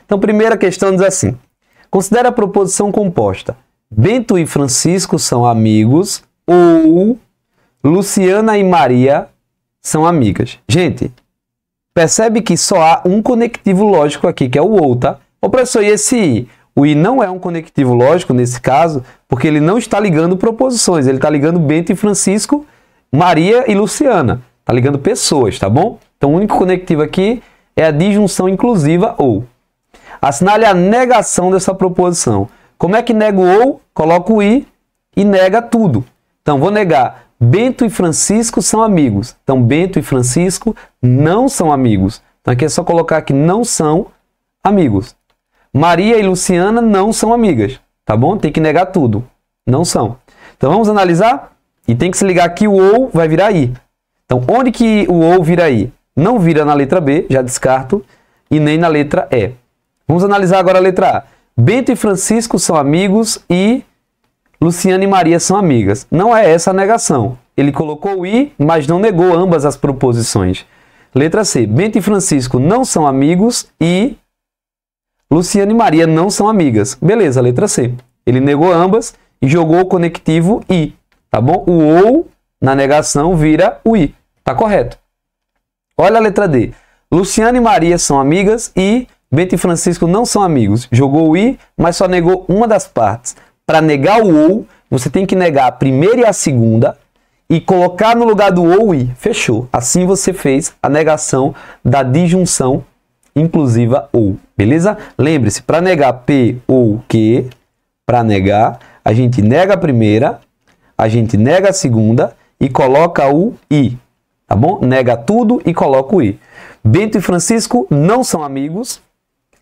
Então, primeira questão diz assim: considere a proposição composta. Bento e Francisco são amigos ou Luciana e Maria são amigas. Gente, percebe que só há um conectivo lógico aqui, que é o ou, tá? Ô, professor, e esse i? O i não é um conectivo lógico nesse caso, porque ele não está ligando proposições. Ele está ligando Bento e Francisco, Maria e Luciana. Está ligando pessoas, tá bom? Então, o único conectivo aqui é a disjunção inclusiva ou. Assinale a negação dessa proposição. Como é que nego ou? Coloco o i e nega tudo. Então, vou negar Bento e Francisco são amigos. Então, Bento e Francisco não são amigos. Então, aqui é só colocar que não são amigos. Maria e Luciana não são amigas. Tá bom? Tem que negar tudo. Não são. Então, vamos analisar? E tem que se ligar que o ou vai virar i. Então, onde que o ou vira i? Não vira na letra B, já descarto, e nem na letra E. Vamos analisar agora a letra A. Bento e Francisco são amigos e Luciana e Maria são amigas. Não é essa a negação. Ele colocou o i, mas não negou ambas as proposições. Letra C. Bento e Francisco não são amigos e Luciana e Maria não são amigas. Beleza, letra C. Ele negou ambas e jogou o conectivo i. Tá bom? O ou na negação vira o i. Tá correto. Olha a letra D. Luciana e Maria são amigas e Bento e Francisco não são amigos. Jogou o i, mas só negou uma das partes. Para negar o ou, você tem que negar a primeira e a segunda e colocar no lugar do ou o i. Fechou. Assim você fez a negação da disjunção inclusiva ou. Beleza? Lembre-se, para negar P ou Q, para negar, a gente nega a primeira, a gente nega a segunda e coloca o i. Tá bom? Nega tudo e coloca o i. Bento e Francisco não são amigos.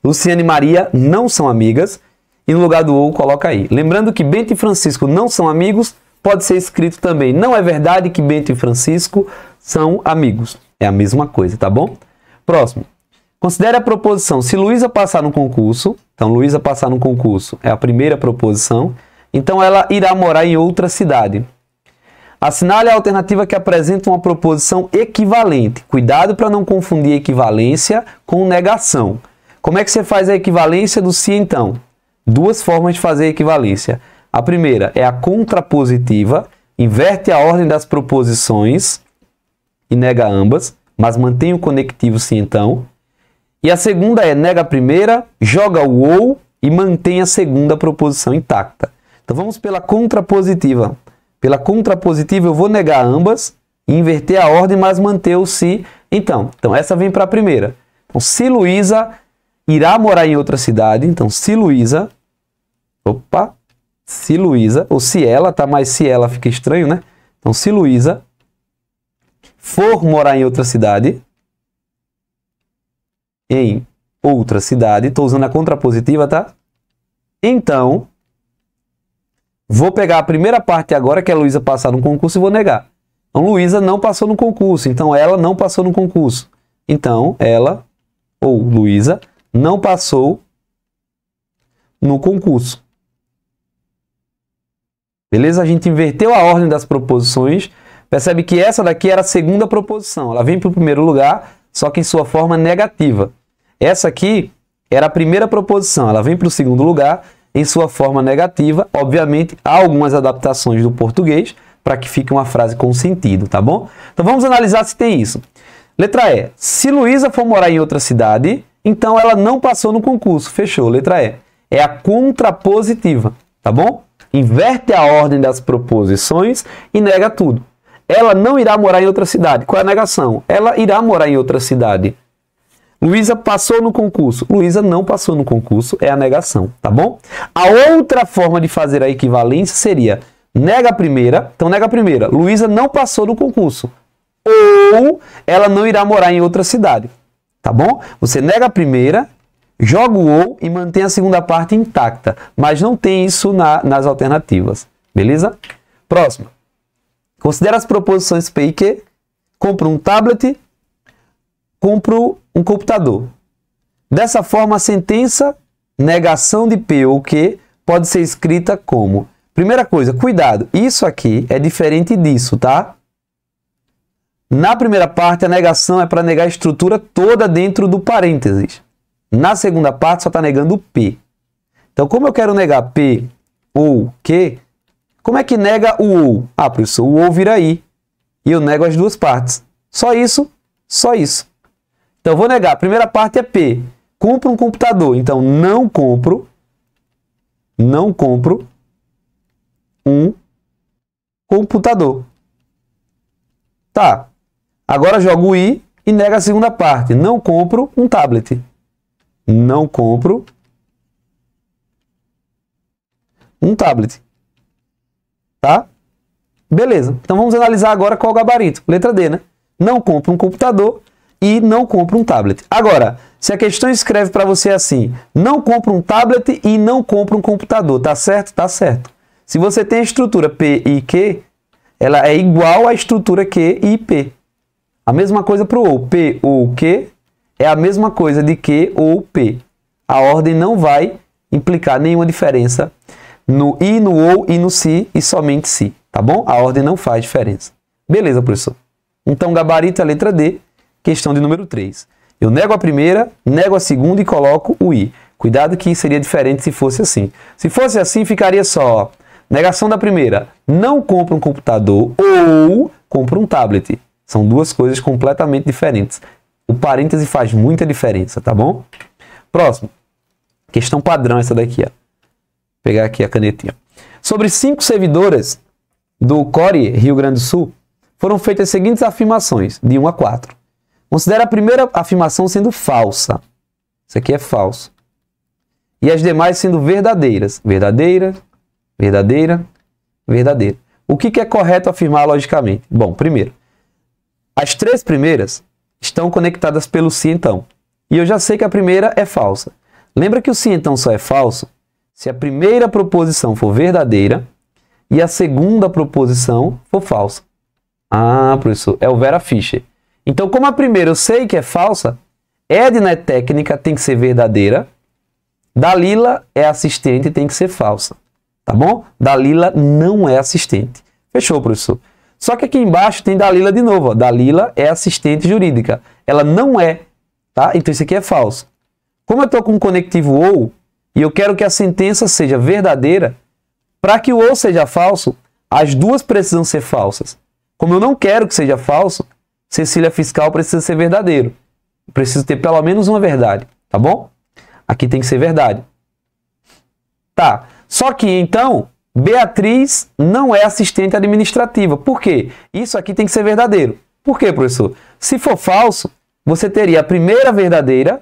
Luciana e Maria não são amigas. E no lugar do ou, coloca aí. Lembrando que Bento e Francisco não são amigos, pode ser escrito também. Não é verdade que Bento e Francisco são amigos. É a mesma coisa, tá bom? Próximo. Considere a proposição. Se Luísa passar no concurso, então Luísa passar no concurso é a primeira proposição, então ela irá morar em outra cidade. Assinale a alternativa que apresenta uma proposição equivalente. Cuidado para não confundir equivalência com negação. Como é que você faz a equivalência do se então? Duas formas de fazer a equivalência. A primeira é a contrapositiva, inverte a ordem das proposições e nega ambas, mas mantém o conectivo se então. E a segunda é nega a primeira, joga o ou e mantém a segunda proposição intacta. Então vamos pela contrapositiva. Pela contrapositiva eu vou negar ambas, inverter a ordem, mas manter o se então. Então essa vem para a primeira. Então se Luísa irá morar em outra cidade, então se Luísa, ou se ela, tá? Mas se ela fica estranho, né? Então se Luísa for morar em outra cidade, estou usando a contrapositiva, tá? Então, vou pegar a primeira parte agora, que é a Luísa passar no concurso, e vou negar. Então, Luísa não passou no concurso, então ela não passou no concurso. Então, ela, ou Luísa, não passou no concurso. Beleza? A gente inverteu a ordem das proposições. Percebe que essa daqui era a segunda proposição. Ela vem para o primeiro lugar, só que em sua forma negativa. Essa aqui era a primeira proposição. Ela vem para o segundo lugar, em sua forma negativa. Obviamente, há algumas adaptações do português para que fique uma frase com sentido, tá bom? Então, vamos analisar se tem isso. Letra E. Se Luísa for morar em outra cidade, então ela não passou no concurso. Fechou, letra E. É a contrapositiva, tá bom? Inverte a ordem das proposições e nega tudo. Ela não irá morar em outra cidade. Qual é a negação? Ela irá morar em outra cidade. Luísa passou no concurso. Luísa não passou no concurso, é a negação, tá bom? A outra forma de fazer a equivalência seria nega a primeira. Então, nega a primeira. Luísa não passou no concurso. Ou ela não irá morar em outra cidade. Tá bom? Você nega a primeira, joga o ou e mantém a segunda parte intacta. Mas não tem isso nas alternativas. Beleza? Próximo. Considera as proposições P e Q. Compro um tablet. Compro um computador. Dessa forma, a sentença negação de P ou Q pode ser escrita como... Primeira coisa, cuidado. Isso aqui é diferente disso, tá? Na primeira parte, a negação é para negar a estrutura toda dentro do parênteses. Na segunda parte só está negando o P. Então, como eu quero negar P ou Q, como é que nega o ou? Ah, professor, o ou vira I. E eu nego as duas partes. Só isso, só isso. Então, eu vou negar. A primeira parte é P. Compro um computador. Então, não compro um computador. Tá. Agora jogo o I e nega a segunda parte. Não compro um tablet. Não compro um tablet. Tá? Beleza. Então vamos analisar agora qual é o gabarito. Letra D, né? Não compro um computador e não compro um tablet. Agora, se a questão escreve para você assim, não compro um tablet e não compro um computador, tá certo? Tá certo. Se você tem a estrutura P e Q, ela é igual à estrutura Q e P. A mesma coisa para o ou. P ou Q é a mesma coisa de Q ou P. A ordem não vai implicar nenhuma diferença no I, no ou e no si e somente si, tá bom? A ordem não faz diferença. Beleza, professor? Então, gabarito é a letra D, questão de número 3. Eu nego a primeira, nego a segunda e coloco o I. Cuidado que seria diferente se fosse assim. Se fosse assim, ficaria só, ó, negação da primeira, não compro um computador ou compro um tablet. São duas coisas completamente diferentes. O parêntese faz muita diferença, tá bom? Próximo. Questão padrão essa daqui, ó. Vou pegar aqui a canetinha. Sobre 5 servidoras do Core Rio Grande do Sul, foram feitas as seguintes afirmações, de 1 a 4. Considere a primeira afirmação sendo falsa. Isso aqui é falso. E as demais sendo verdadeiras. Verdadeira, verdadeira, verdadeira. O que é correto afirmar logicamente? Bom, primeiro, as 3 primeiras estão conectadas pelo se então. E eu já sei que a primeira é falsa. Lembra que o se então só é falso se a primeira proposição for verdadeira e a segunda proposição for falsa. Ah, professor, é o Vera Fischer. Então, como a primeira eu sei que é falsa, Edna é técnica, tem que ser verdadeira. Dalila é assistente, tem que ser falsa. Tá bom? Dalila não é assistente. Fechou, professor? Só que aqui embaixo tem Dalila de novo. Ó. Dalila é assistente jurídica. Ela não é. Tá? Então, isso aqui é falso. Como eu estou com um conectivo ou, e eu quero que a sentença seja verdadeira, para que o ou seja falso, as duas precisam ser falsas. Como eu não quero que seja falso, Cecília Fiscal precisa ser verdadeiro. Preciso ter pelo menos uma verdade, tá bom? Aqui tem que ser verdade. Tá, só que então, Beatriz não é assistente administrativa. Por quê? Isso aqui tem que ser verdadeiro. Por quê, professor? Se for falso, você teria a primeira verdadeira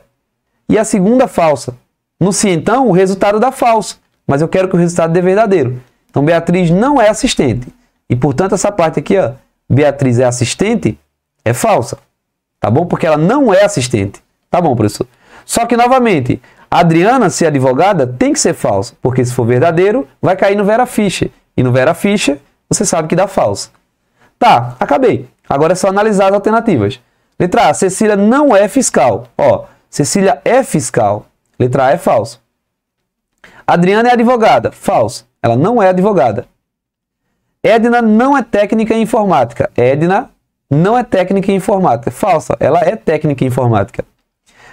e a segunda falsa. No se então, o resultado dá falso. Mas eu quero que o resultado dê verdadeiro. Então, Beatriz não é assistente. E, portanto, essa parte aqui, ó, Beatriz é assistente, é falsa. Tá bom? Porque ela não é assistente. Tá bom, professor? Só que, novamente, Adriana, ser advogada, tem que ser falsa. Porque se for verdadeiro, vai cair no Vera Fischer. E no Vera Fischer, você sabe que dá falsa. Tá, acabei. Agora é só analisar as alternativas. Letra A, Cecília não é fiscal. Ó, Cecília é fiscal. Letra A é falso. Adriana é advogada. Falso. Ela não é advogada. Edna não é técnica em informática. Edna não é técnica em informática. Falsa. Ela é técnica em informática.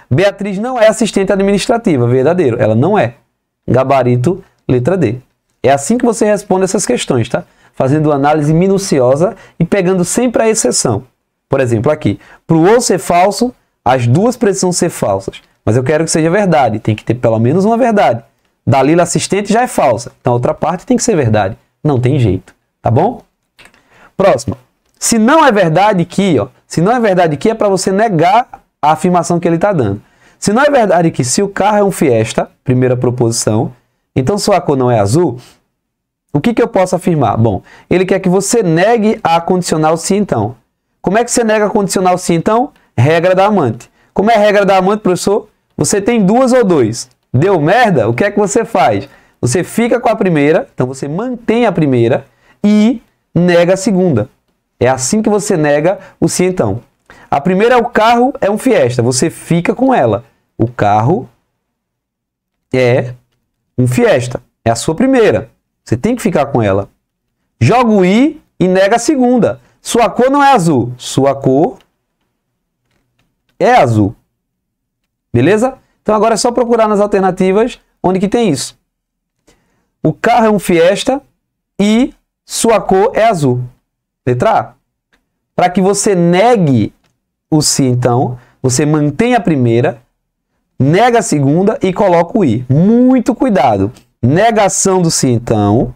Beatriz não é assistente administrativa. Verdadeiro. Ela não é. Gabarito, letra D. É assim que você responde essas questões, tá? Fazendo análise minuciosa e pegando sempre a exceção. Por exemplo, aqui. Para o ou ser falso, as duas precisam ser falsas. Mas eu quero que seja verdade. Tem que ter pelo menos uma verdade. Dalila assistente já é falsa. Então a outra parte tem que ser verdade. Não tem jeito. Tá bom? Próximo. Se não é verdade que, ó, se não é verdade que é para você negar a afirmação que ele está dando. Se não é verdade que se o carro é um Fiesta, primeira proposição, então sua cor não é azul, o que eu posso afirmar? Bom, ele quer que você negue a condicional se então. Como é que você nega a condicional se então? Regra da amante. Como é a regra da amante, professor? Você tem duas ou dois. Deu merda? O que é que você faz? Você fica com a primeira, então você mantém a primeira e nega a segunda. É assim que você nega o se então. A primeira é o carro, é um Fiesta. Você fica com ela. O carro é um Fiesta. É a sua primeira. Você tem que ficar com ela. Joga o i e nega a segunda. Sua cor não é azul. Sua cor é azul. Beleza? Então agora é só procurar nas alternativas onde que tem isso. O carro é um Fiesta e sua cor é azul. Letra A. Para que você negue o se, então, você mantém a primeira, nega a segunda e coloca o i. Muito cuidado. Negação do se, então.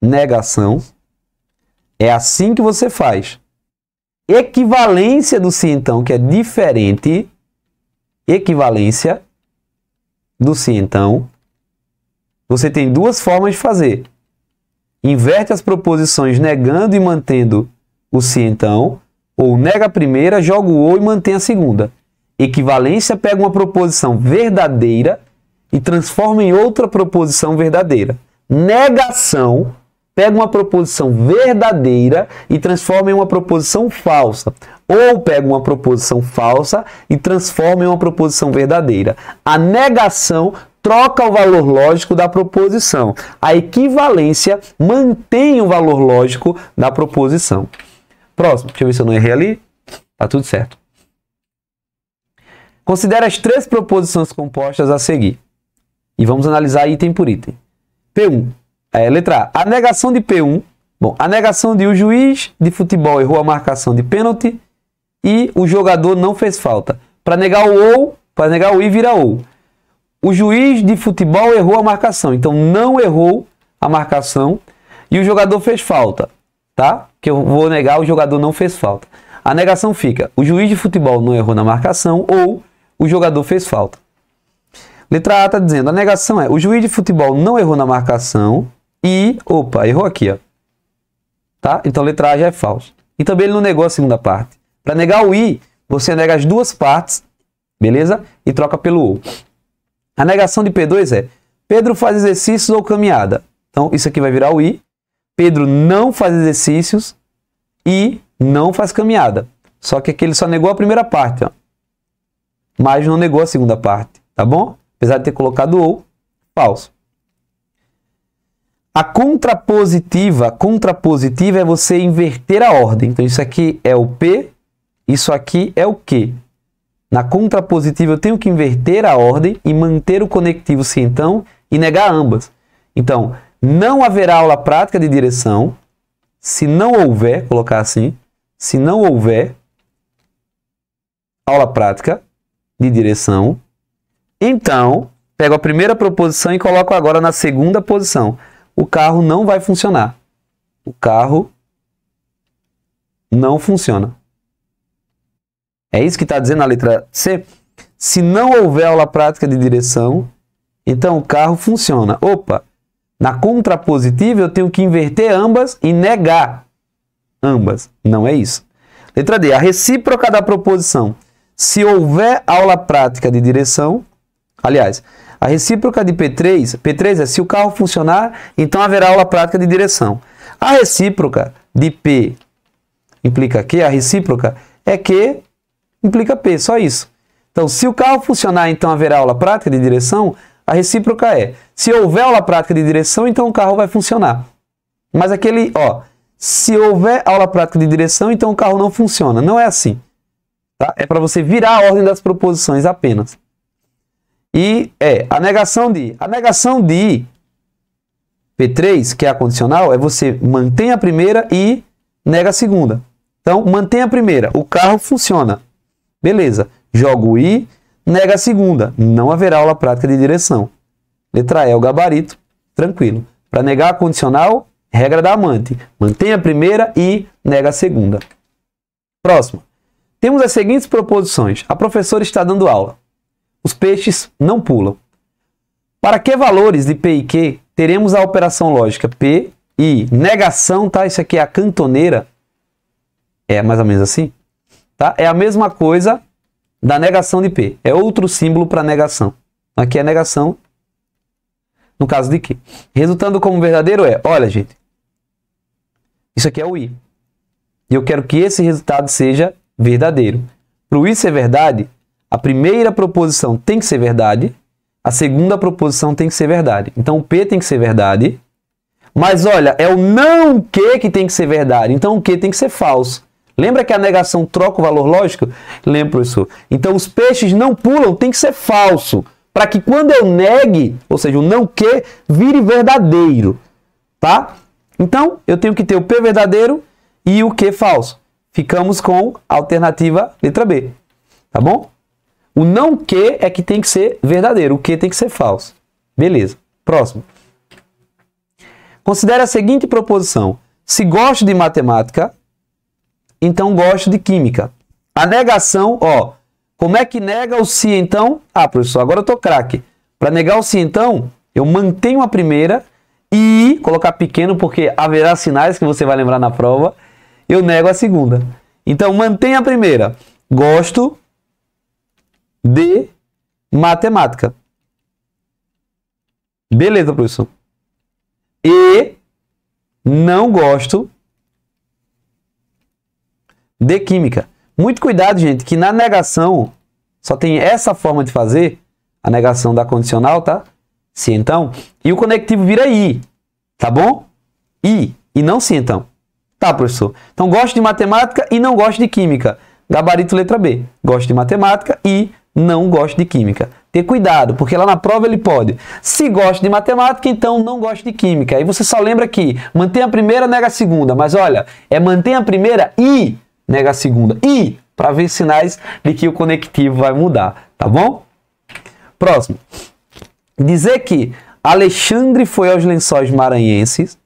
Negação. É assim que você faz. Equivalência do se, então, que é diferente. Equivalência do se, então. Você tem duas formas de fazer. Inverte as proposições negando e mantendo o se, então. Ou nega a primeira, joga o ou e mantém a segunda. Equivalência pega uma proposição verdadeira e transforma em outra proposição verdadeira. Negação pega uma proposição verdadeira e transforma em uma proposição falsa. Ou pega uma proposição falsa e transforma em uma proposição verdadeira. A negação troca o valor lógico da proposição. A equivalência mantém o valor lógico da proposição. Próximo, deixa eu ver se eu não errei ali. Tá tudo certo. Considere as três proposições compostas a seguir. E vamos analisar item por item. P1. Letra A. A negação de P1. Bom, a negação de o juiz de futebol errou a marcação de pênalti e o jogador não fez falta. Para negar o ou, para negar o i vira ou. O juiz de futebol errou a marcação, então não errou a marcação e o jogador fez falta, tá? Que eu vou negar, o jogador não fez falta. A negação fica, o juiz de futebol não errou na marcação ou o jogador fez falta. Letra A está dizendo, a negação é, o juiz de futebol não errou na marcação e, opa, errou aqui, ó. Tá? Então letra A já é falso. E também ele não negou a segunda parte. Para negar o i, você nega as duas partes, beleza? E troca pelo ou. A negação de P2 é, Pedro faz exercícios ou caminhada. Então isso aqui vai virar o i. Pedro não faz exercícios e não faz caminhada. Só que aqui ele só negou a primeira parte, ó. Mas não negou a segunda parte, tá bom? Apesar de ter colocado ou, falso. A contrapositiva é você inverter a ordem. Então isso aqui é o P, isso aqui é o Q. Na contrapositiva eu tenho que inverter a ordem e manter o conectivo se então e negar ambas. Então, não haverá aula prática de direção se não houver, colocar assim, se não houver aula prática de direção. Então, pego a primeira proposição e coloco agora na segunda posição. O carro não vai funcionar. O carro não funciona. É isso que está dizendo na letra C? Se não houver aula prática de direção, então o carro funciona. Opa! Na contrapositiva eu tenho que inverter ambas e negar ambas. Não é isso. Letra D. A recíproca da proposição. Se houver aula prática de direção, aliás, a recíproca de P3 é se o carro funcionar, então haverá aula prática de direção. A recíproca de P implica que? A recíproca é que implica P, só isso. Então, se o carro funcionar, então haverá aula prática de direção, a recíproca é, se houver aula prática de direção, então o carro vai funcionar. Mas aquele, ó, se houver aula prática de direção, então o carro não funciona. Não é assim. Tá? É para você virar a ordem das proposições apenas. E a negação de P3, que é a condicional, é você mantém a primeira e nega a segunda. Então, mantém a primeira, o carro funciona. Beleza. Joga o i, nega a segunda. Não haverá aula prática de direção. Letra E é o gabarito. Tranquilo. Para negar a condicional, regra da amante. Mantém a primeira e nega a segunda. Próximo. Temos as seguintes proposições. A professora está dando aula. Os peixes não pulam. Para que valores de P e Q teremos a operação lógica P e negação, tá? Isso aqui é a cantoneira. É mais ou menos assim. Tá? É a mesma coisa da negação de P. É outro símbolo para negação. Aqui é negação, no caso de Q. Resultando como verdadeiro é, olha gente, isso aqui é o I. E eu quero que esse resultado seja verdadeiro. Para o I ser verdade, a primeira proposição tem que ser verdade, a segunda proposição tem que ser verdade. Então o P tem que ser verdade, mas olha, é o não Q que tem que ser verdade. Então o Q tem que ser falso. Lembra que a negação troca o valor lógico? Lembra, professor? Então, os peixes não pulam, tem que ser falso. Para que quando eu negue, ou seja, o não que, vire verdadeiro. Tá? Então, eu tenho que ter o P verdadeiro e o Q falso. Ficamos com a alternativa letra B. Tá bom? O não que é que tem que ser verdadeiro, o que tem que ser falso. Beleza. Próximo. Considere a seguinte proposição. Se gosto de matemática, então gosto de química. A negação, ó, como é que nega o se então? Ah, professor, agora eu tô craque. Para negar o se então, eu mantenho a primeira e, colocar pequeno porque haverá sinais que você vai lembrar na prova, eu nego a segunda. Então, mantenha a primeira. Gosto de matemática. Beleza, professor. E não gosto de química. Muito cuidado, gente, que na negação só tem essa forma de fazer, a negação da condicional, tá? Se então, e o conectivo vira i, tá bom? I, e não se então. Tá, professor? Então, gosto de matemática e não gosto de química. Gabarito letra B. Gosto de matemática e não gosto de química. Ter cuidado, porque lá na prova ele pode. Se gosta de matemática, então não gosto de química. Aí você só lembra que mantém a primeira, nega a segunda. Mas olha, é mantém a primeira e nega a segunda. E, para ver sinais de que o conectivo vai mudar. Tá bom? Próximo. Dizer que Alexandre foi aos Lençóis Maranhenses,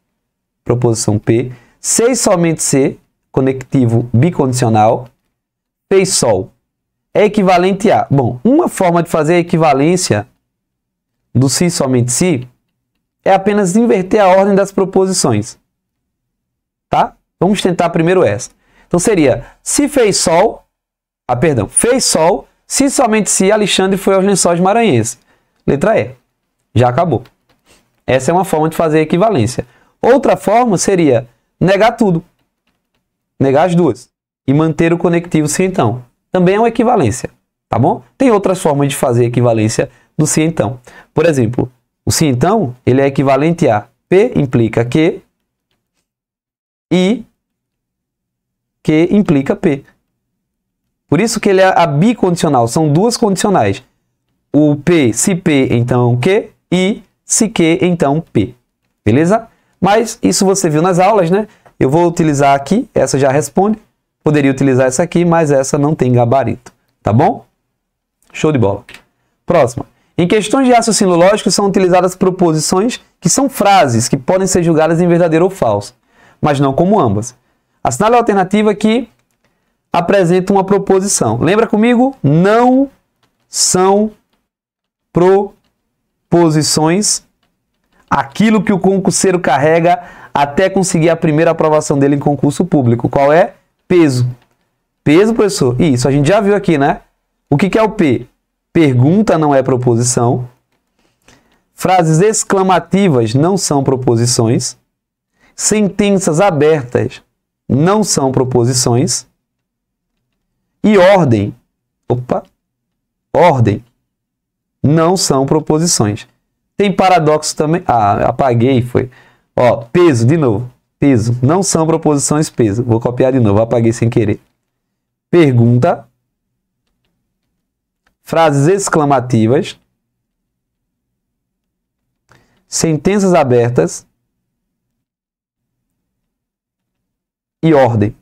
proposição P, se e somente se, conectivo bicondicional, fez sol, é equivalente a... Bom, uma forma de fazer a equivalência do se e somente se é apenas inverter a ordem das proposições. Tá? Vamos tentar primeiro essa. Então seria, se fez sol, fez sol, se somente se Alexandre foi aos Lençóis Maranhenses. Letra E. Já acabou. Essa é uma forma de fazer a equivalência. Outra forma seria negar tudo. Negar as duas. E manter o conectivo se então. Também é uma equivalência. Tá bom? Tem outras formas de fazer a equivalência do se então. Por exemplo, o se então, ele é equivalente a P implica que e que implica P. Por isso que ele é a bicondicional. São duas condicionais. O P, se P, então que, e se que, então P. Beleza? Mas isso você viu nas aulas, né? Eu vou utilizar aqui, essa já responde. Poderia utilizar essa aqui, mas essa não tem gabarito. Tá bom? Show de bola. Próxima. Em questões de raciocínio lógico são utilizadas proposições que são frases que podem ser julgadas em verdadeiro ou falso, mas não como ambas. Assinale a alternativa que apresenta uma proposição. Lembra comigo? Não são proposições aquilo que o concurseiro carrega até conseguir a primeira aprovação dele em concurso público. Qual é? Peso. Peso, professor? Isso, a gente já viu aqui, né? O que é o P? Pergunta não é proposição. Frases exclamativas não são proposições. Sentenças abertas não são proposições. E ordem. Ordem não são proposições. Tem paradoxo também. Ah, apaguei, foi. Ó, peso, de novo. Peso. Não são proposições peso. Vou copiar de novo, apaguei sem querer. Pergunta. Frases exclamativas. Sentenças abertas. E ordem.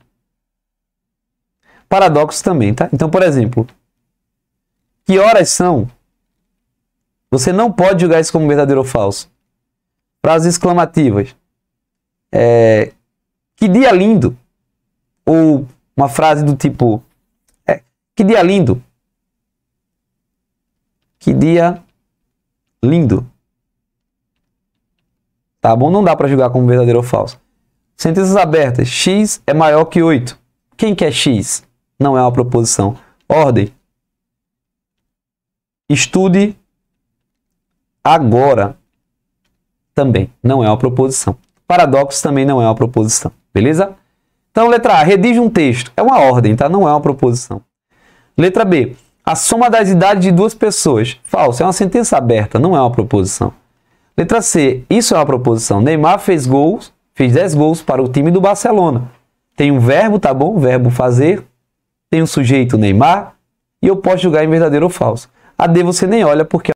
Paradoxos também, tá? Então, por exemplo, que horas são? Você não pode julgar isso como verdadeiro ou falso. Frases exclamativas. Que dia lindo. Ou uma frase do tipo, que dia lindo. Que dia lindo. Tá bom? Não dá para julgar como verdadeiro ou falso. Sentenças abertas. X é maior que 8. Quem quer X? Não é uma proposição. Ordem. Estude agora. Também não é uma proposição. Paradoxo também não é uma proposição. Beleza? Então, letra A. Redige um texto. É uma ordem, tá? Não é uma proposição. Letra B. A soma das idades de duas pessoas. Falso. É uma sentença aberta. Não é uma proposição. Letra C. Isso é uma proposição. Neymar fez 10 gols para o time do Barcelona. Tem um verbo, tá bom? Verbo fazer. Tem um sujeito Neymar. E eu posso julgar em verdadeiro ou falso. A D você nem olha porque